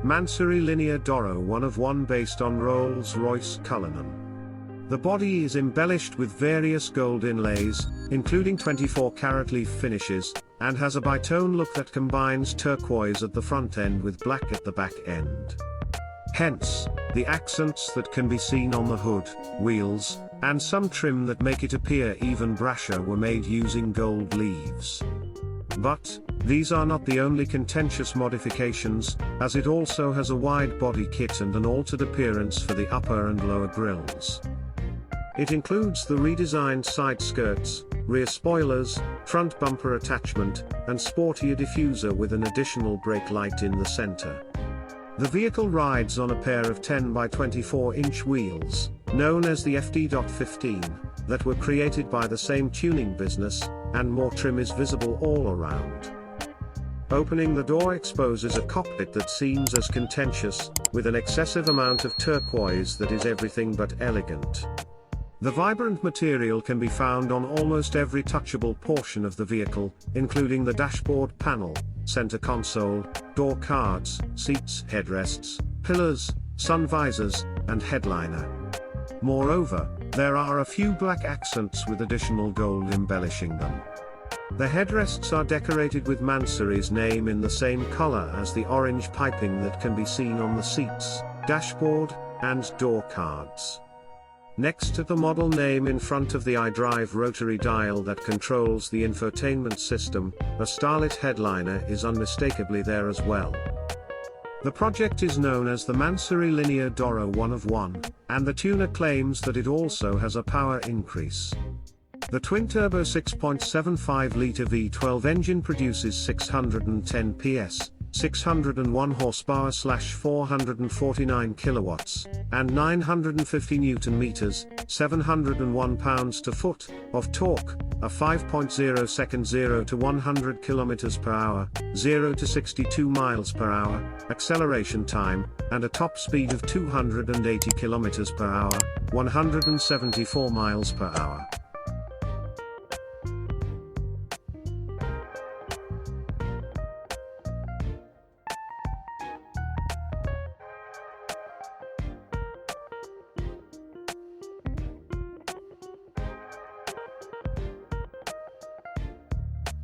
MANSORY LINEA ORO 1 of 1 based on Royce Cullinan. The body is embellished with various gold inlays, including 24-karat leaf finishes, and has a bitone look that combines turquoise at the front end with black at the back end. Hence, the accents that can be seen on the hood, wheels, and some trim that make it appear even brasher were made using gold leaves. But, these are not the only contentious modifications, as it also has a wide body kit and an altered appearance for the upper and lower grills. It includes the redesigned side skirts, rear spoilers, front bumper attachment, and sportier diffuser with an additional brake light in the center. The vehicle rides on a pair of 10 by 24-inch wheels, known as the FD.15, that were created by the same tuning business, and more trim is visible all around. Opening the door exposes a cockpit that seems as contentious, with an excessive amount of turquoise that is everything but elegant. The vibrant material can be found on almost every touchable portion of the vehicle, including the dashboard panel, center console, door cards, seats, headrests, pillars, sun visors, and headliner. Moreover, there are a few black accents with additional gold embellishing them. The headrests are decorated with MANSORY's name in the same color as the orange piping that can be seen on the seats, dashboard, and door cards. Next to the model name in front of the iDrive rotary dial that controls the infotainment system, a starlit headliner is unmistakably there as well. The project is known as the MANSORY LINEA ORO 1 of 1, and the tuner claims that it also has a power increase. The twin-turbo 6.75-liter V12 engine produces 610 PS, 601 horsepower/449 kilowatts, and 950 newton meters, 701 pounds to foot, of torque, a 5.0 second 0 to 100 kilometers per hour, 0 to 62 miles per hour, acceleration time, and a top speed of 280 kilometers per hour, 174 miles per hour.